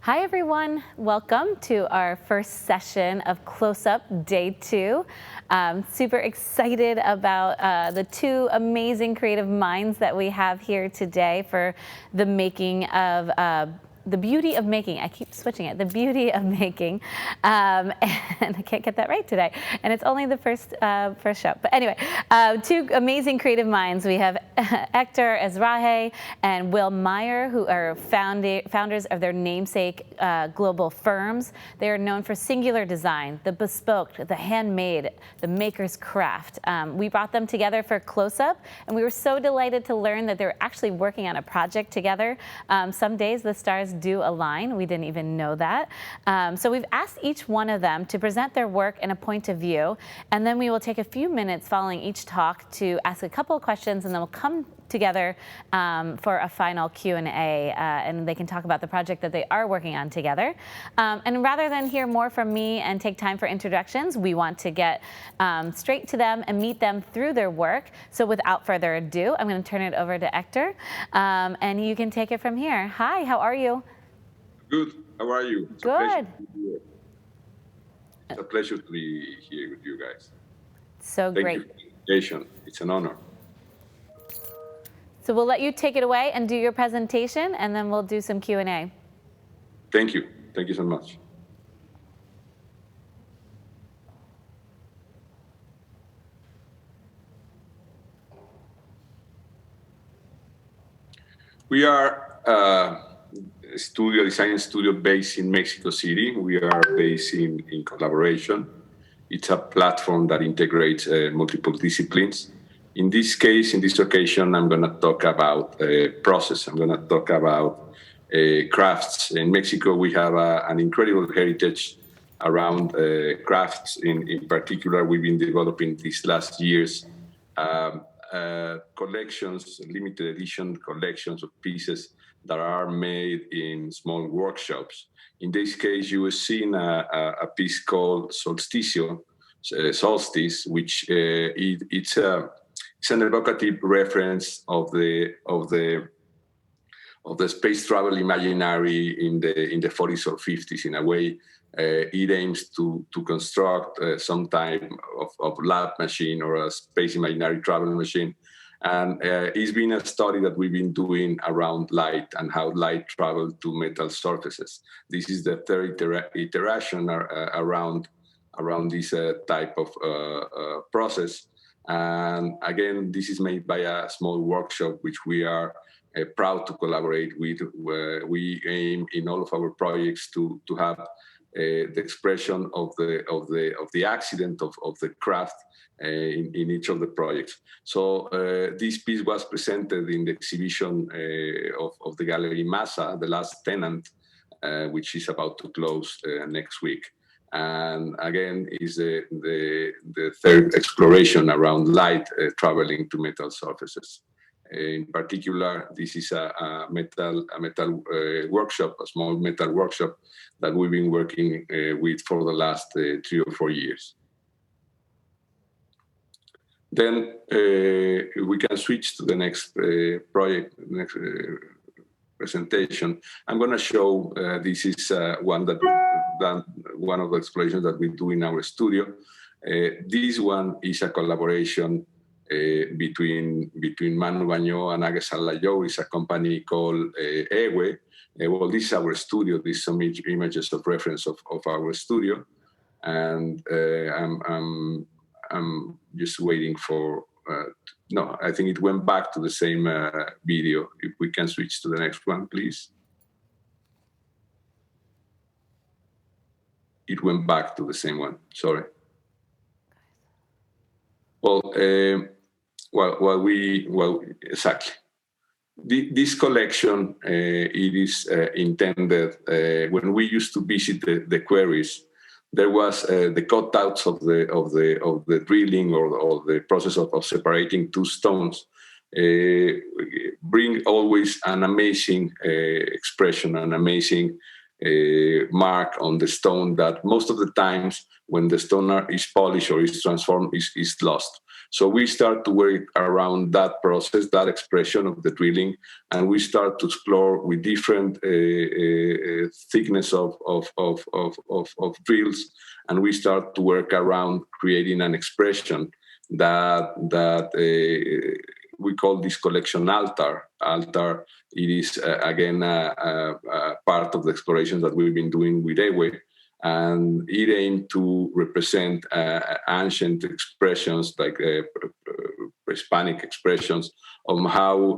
Hi, everyone. Welcome to our first session of CLOSEUP Day 2. Super excited about the two amazing creative minds that we have here today for the making of the beauty of making. I keep switching it. The beauty of making, and I can't get that right today. And it's only the first show. But anyway, two amazing creative minds. We have Hector Ezraje and Will Meyer, who are founders of their namesake global firms. They are known for singular design, the bespoke, the handmade, the maker's craft. We brought them together for CLOSEUP, and we were so delighted to learn that they're actually working on a project together. Some days the stars do align. We didn't even know that. So we've asked each one of them to present their work and a point of view, and then we will take a few minutes following each talk to ask a couple of questions, and then we'll come together for a final Q&A, and they can talk about the project that they are working on together. And rather than hear more from me and take time for introductions, we want to get straight to them and meet them through their work. So without further ado, I'm going to turn it over to Hector, and you can take it from here. Hi, how are you? Good. How are you? Good. It's a pleasure to be here with you guys. So Thank great. you for the invitation. It's an honor. So we'll let you take it away and do your presentation, and then we'll do some Q&A. Thank you. Thank you so much. We are a design studio based in Mexico City. We are based in collaboration. It's a platform that integrates multiple disciplines. In this case, in this occasion, I'm going to talk about process. I'm going to talk about crafts. In Mexico, we have an incredible heritage around crafts. In particular, we've been developing these last years collections, limited edition collections of pieces that are made in small workshops. In this case, you will see a piece called Solstice, which it's an evocative reference of the space travel imaginary in the 40s or 50s. In a way, it aims to construct some type of lab machine or a space imaginary travel machine. And it's been a study that we've been doing around light and how light travels to metal surfaces. This is the third iteration around this type of process. And again, this is made by a small workshop, which we are proud to collaborate with. We aim in all of our projects to have the expression of the accident of the craft in each of the projects. So this piece was presented in the exhibition of the Gallery Massa, the last tenant, which is about to close next week. And again, is the third exploration around light traveling to metal surfaces. In particular, this is a metal workshop, a small metal workshop that we've been working with for the last 3 or 4 years. Then we can switch to the next project, next presentation. I'm going to show this is one of the explorations that we do in our studio. This one is a collaboration between Manu Bañó and Aguesal Layo. It's a company called Ewe. Well, this is our studio. These some images of reference of our studio, and I'm just waiting for. No, I think it went back to the same video. If we can switch to the next one, please. It went back to the same one. Sorry. Well, exactly. This collection, it is intended, when we used to visit the quarries, there was the cutouts of the drilling or the process of separating two stones, bring always an amazing expression, an amazing mark on the stone that most of the times when the stone is polished or is transformed is lost. So we start to work around that process, that expression of the drilling, and we start to explore with different thickness of drills, and we start to work around creating an expression that we call this collection altar. It is again a part of the explorations that we've been doing with Ewe, and it aimed to represent ancient expressions like Hispanic expressions of how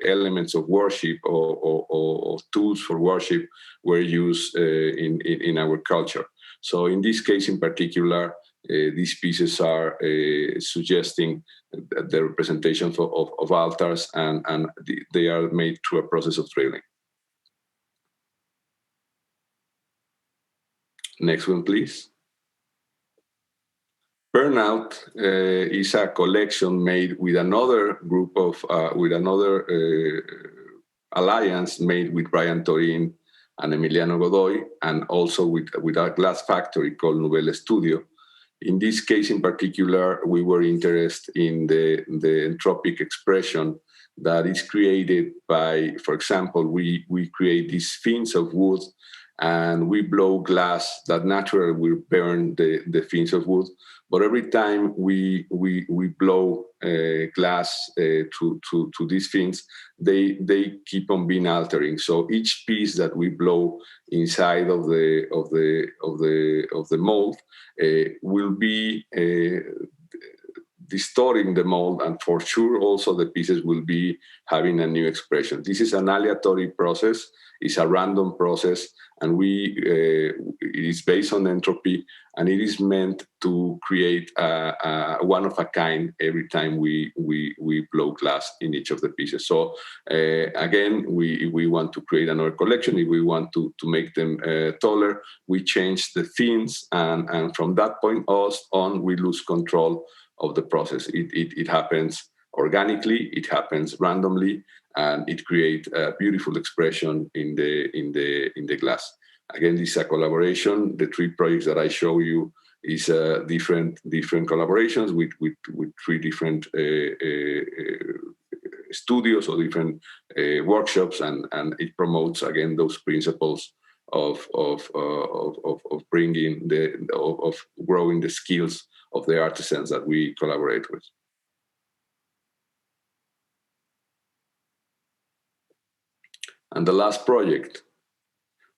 elements of worship or tools for worship were used in our culture. So in this case in particular, these pieces are suggesting the representations of altars, and they are made through a process of drilling. Next one, please. Burnout is a collection made with another group of, with another alliance made with Brian Torin and Emiliano Godoy, and also with a glass factory called Nouvelle Studio. In this case in particular, we were interested in the entropic expression that is created by, for example, we create these fins of wood, and we blow glass that naturally will burn the fins of wood. But every time we blow glass to these fins, they keep on being altering. So each piece that we blow inside of the mold will be distorting the mold, and for sure also the pieces will be having a new expression. This is an aleatory process. It's a random process, and it is based on entropy, and it is meant to create a one of a kind every time we blow glass in each of the pieces. So again, we want to create another collection. If we want to make them taller, we change the fins, and from that point on, we lose control of the process. It happens organically, it happens randomly, and it creates a beautiful expression in the glass. Again, this is a collaboration. The three projects that I show you is different collaborations with three different studios or different workshops, and it promotes again those principles of bringing of growing the skills of the artisans that we collaborate with. And the last project,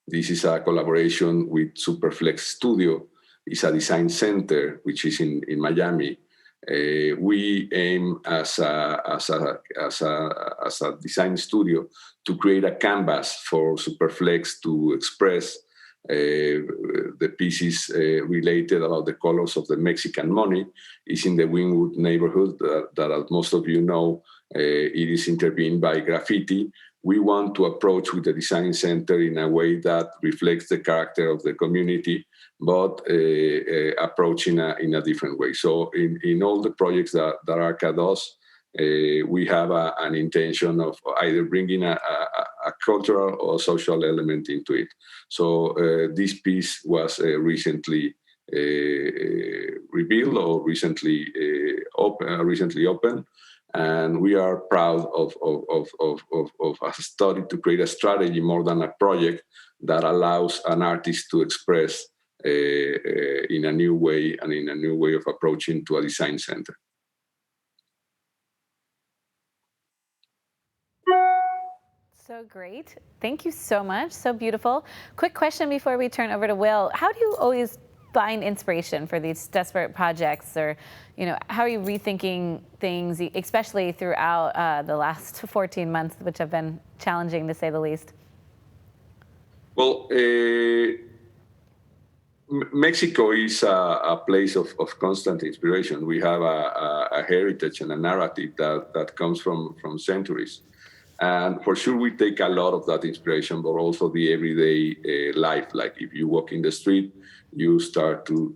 this is a collaboration with Superflex Studio. It's a design center which is in Miami. We aim as a design studio to create a canvas for Superflex to express the pieces related about the colors of the Mexican money. Is in the Wynwood neighborhood that as most of you know, it is intervened by graffiti. We want to approach with the design center in a way that reflects the character of the community, but approach in a different way. So in all the projects that ARCA does, we have an intention of either bringing a cultural or social element into it. So this piece was recently revealed or recently opened. And we are proud of a study to create a strategy more than a project that allows an artist to express in a new way and in a new way of approaching to a design center. So great. Thank you so much. So beautiful. Quick question before we turn over to Will. How do you always find inspiration for these desperate projects, or how are you rethinking things, especially throughout the last 14 months, which have been challenging to say the least? Well, Mexico is a place of constant inspiration. We have a heritage and a narrative that comes from centuries. And for sure, we take a lot of that inspiration, but also the everyday life. Like if you walk in the street, you start to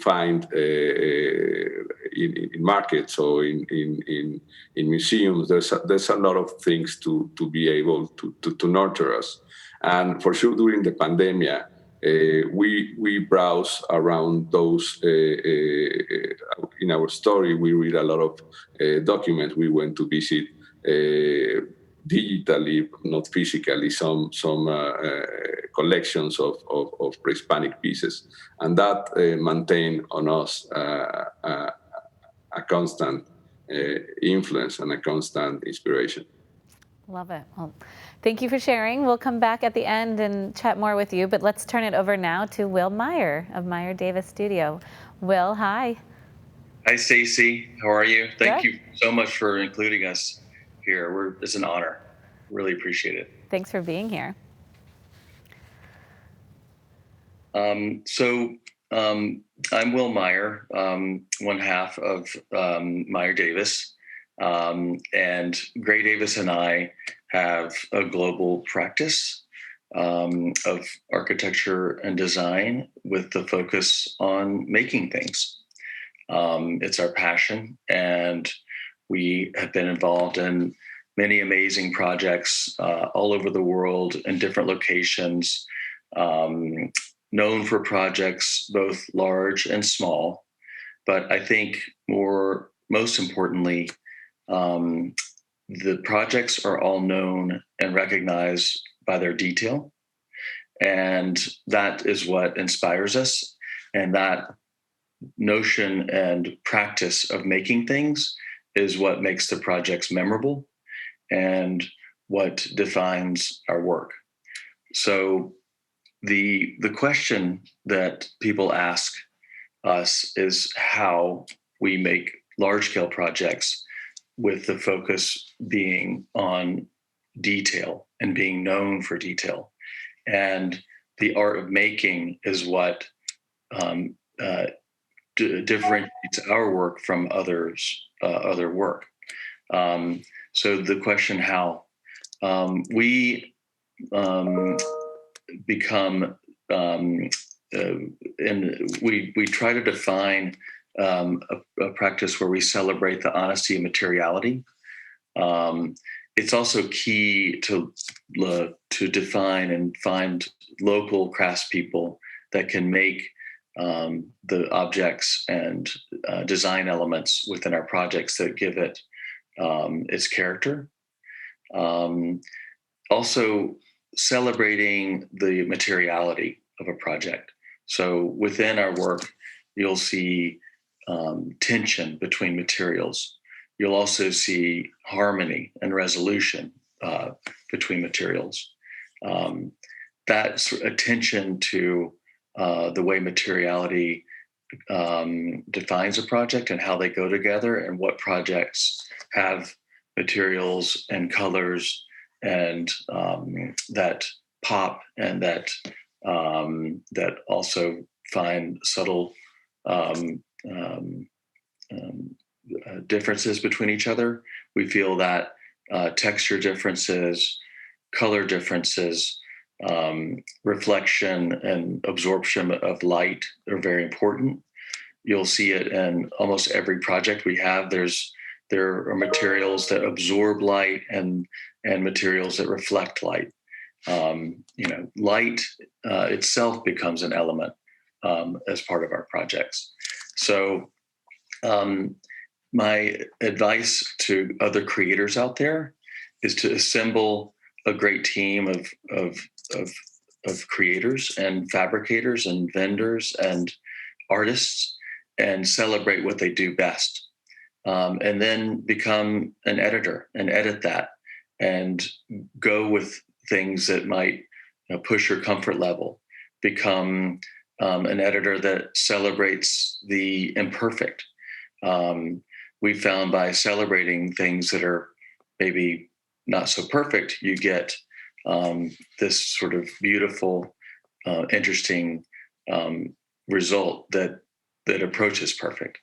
find in markets or in museums. There's a lot of things to be able to nurture us. And for sure, during the pandemic, We browse around those. In our story, we read a lot of documents. We went to visit digitally, not physically, some collections of pre-Hispanic pieces, and that maintained on us a constant influence and a constant inspiration. Love it. Well, thank you for sharing. We'll come back at the end and chat more with you, but let's turn it over now to Will Meyer of Meyer Davis Studio. Will, hi. Hi, Stacy. How are you? Thank Good. you so much for including us here. It's an honor. Really appreciate it. Thanks for being here. I'm Will Meyer, one half of Meyer Davis. And Gray Davis and I have a global practice of architecture and design with the focus on making things. It's our passion, and we have been involved in many amazing projects all over the world in different locations, known for projects both large and small. But I think most importantly, the projects are all known and recognized by their detail. And that is what inspires us. And that notion and practice of making things is what makes the projects memorable and what defines our work. So the question that people ask us is how we make large-scale projects with the focus being on detail and being known for detail. And the art of making is what differentiates our work from other work. So the question how we become and we try to define a practice where we celebrate the honesty and materiality. It's also key to define and find local craftspeople that can make the objects and design elements within our projects that give it its character. Also celebrating the materiality of a project. So within our work, you'll see tension between materials. You'll also see harmony and resolution between materials. That's attention to the way materiality defines a project and how they go together, and what projects have materials and colors and that pop and that also find subtle differences between each other. We feel that texture differences, color differences, reflection and absorption of light are very important. You'll see it in almost every project we have. There are materials that absorb light and materials that reflect light. Light itself becomes an element as part of our projects. So my advice to other creators out there is to assemble a great team of creators and fabricators and vendors and artists, and celebrate what they do best. And then become an editor and edit that, and go with things that might push your comfort level. Become an editor that celebrates the imperfect. We found by celebrating things that are maybe not so perfect, you get this sort of beautiful, interesting result that approaches perfect.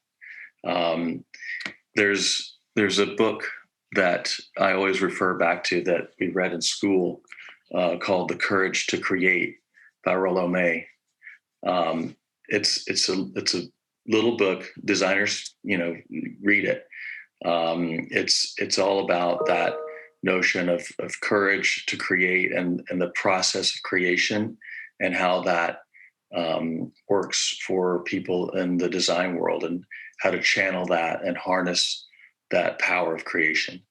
There's a book that I always refer back to that we read in school called "The Courage to Create" by Rollo May. It's a little book. Designers, read it. It's all about that notion of courage to create and the process of creation, and how that works for people in the design world, and how to channel that and harness that power of creation.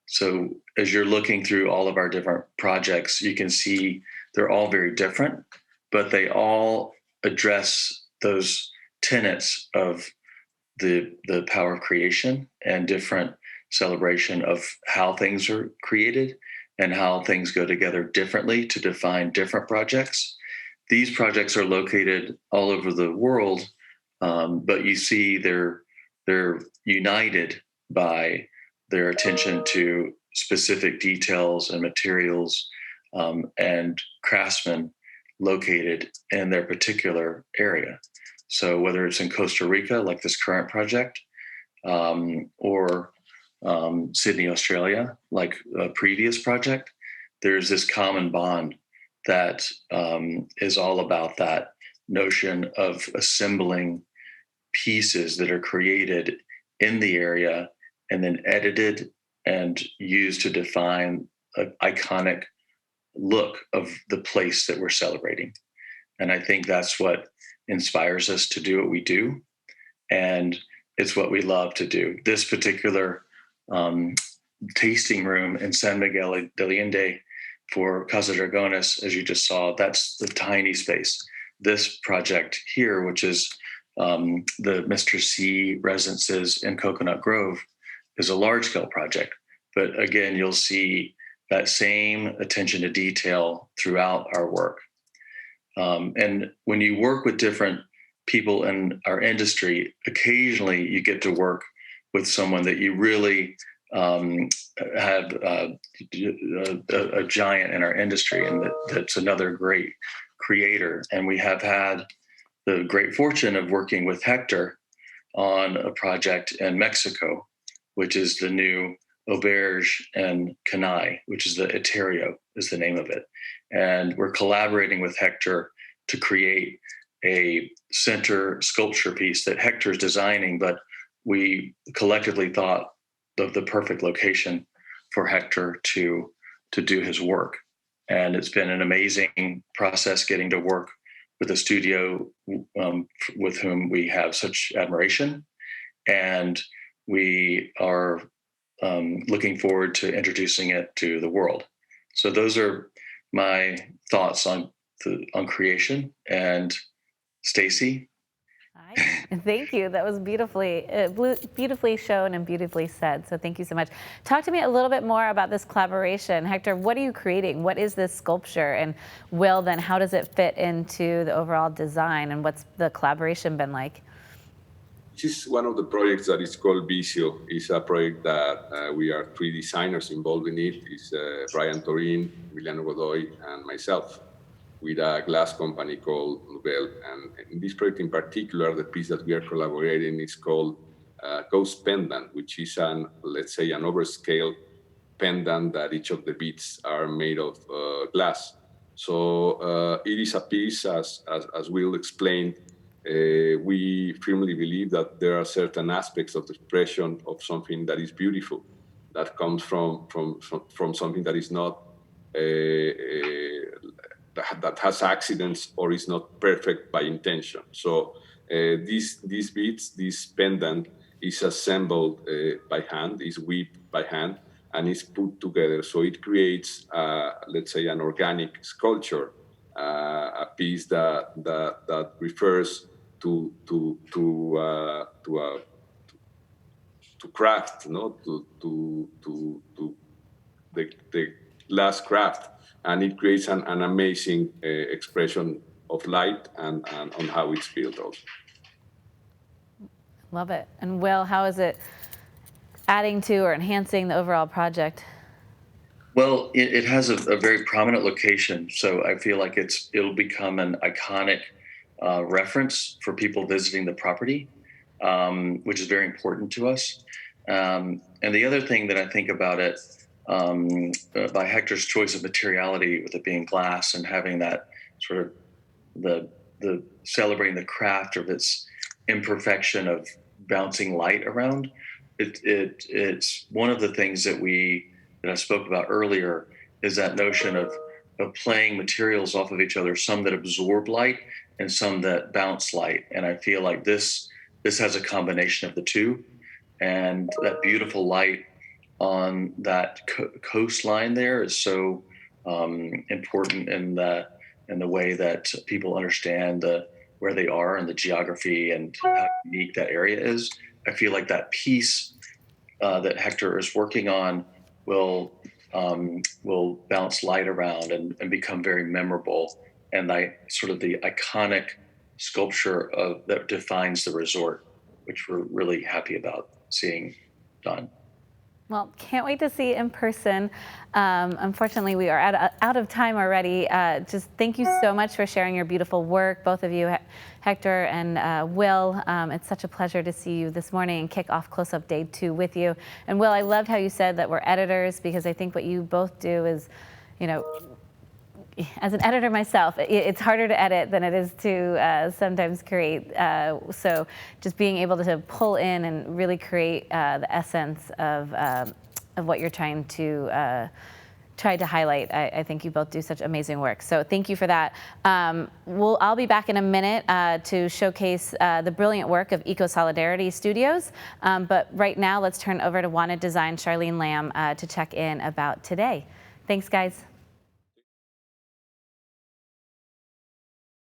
So as you're looking through all of our different projects, you can see they're all very different, but they all address those tenets of the power of creation and different celebration of how things are created and how things go together differently to define different projects. These projects are located all over the world, but you see they're united by their attention to specific details and materials, and craftsmen located in their particular area. So whether it's in Costa Rica, like this current project, or Sydney, Australia, like a previous project, there's this common bond that is all about that notion of assembling pieces that are created in the area and then edited and used to define an iconic look of the place that we're celebrating. And I think that's what inspires us to do what we do. And it's what we love to do. This particular tasting room in San Miguel de Allende for Casa Dragones, as you just saw, that's the tiny space. This project here, which is the Mr. C residences in Coconut Grove, is a large scale project. But again, you'll see that same attention to detail throughout our work. And when you work with different people in our industry, occasionally you get to work with someone that you really have a giant in our industry, and that's another great creator. And we have had the great fortune of working with Hector on a project in Mexico, which is the new Auberge and Canai, which is the Eterio is the name of it. And we're collaborating with Hector to create a center sculpture piece that Hector's designing, but we collectively thought of the perfect location for Hector to do his work. And it's been an amazing process getting to work with a studio with whom we have such admiration. And we are looking forward to introducing it to the world. So those are my thoughts on creation. And Stacy. Thank you. That was beautifully shown and beautifully said. So thank you so much. Talk to me a little bit more about this collaboration. Hector, what are you creating? What is this sculpture? And Will, then how does it fit into the overall design? And what's the collaboration been like? This is one of the projects that is called Visio. It's a project that we are 3 designers involved in it. It's Brian Torin, Emiliano Godoy, and myself, with a glass company called Nubel. And in this project in particular, the piece that we are collaborating is called Ghost Pendant, which is let's say an overscale pendant that each of the beads are made of glass. So it is a piece, as Will explained, we firmly believe that there are certain aspects of the expression of something that is beautiful, that comes from something that is not that has accidents or is not perfect by intention. So these beads, this pendant, is assembled by hand, is weaved by hand, and is put together. So it creates, let's say, an organic sculpture, a piece that refers to craft, to the glass craft. And it creates an amazing expression of light and on how it's built also. Love it. And Will, how is it adding to or enhancing the overall project? Well, it has a very prominent location, so I feel like it'll become an iconic reference for people visiting the property, which is very important to us. And the other thing that I think about it, by Hector's choice of materiality, with it being glass and having that sort of the celebrating the craft of its imperfection of bouncing light around, it's one of the things that I spoke about earlier, is that notion of playing materials off of each other, some that absorb light and some that bounce light. And I feel like this has a combination of the two, and that beautiful light on that coastline there is so important in the way that people understand where they are and the geography and how unique that area is. I feel like that piece that Hector is working on will bounce light around and become very memorable, and sort of the iconic sculpture that defines the resort, which we're really happy about seeing done. Well, can't wait to see it in person. Unfortunately, we are out of time already. Just thank you so much for sharing your beautiful work, both of you, Hector and Will. It's such a pleasure to see you this morning and kick off Close-Up Day 2 with you. And Will, I loved how you said that we're editors, because I think what you both do is, you know, as an editor myself, it's harder to edit than it is to sometimes create. So just being able to pull in and really create the essence of what you're trying to highlight. I think you both do such amazing work. So thank you for that. I'll be back in a minute to showcase the brilliant work of Eco Solidarity Studios. But right now, let's turn over to Wanted Design Charlene Lamb to check in about today. Thanks, guys.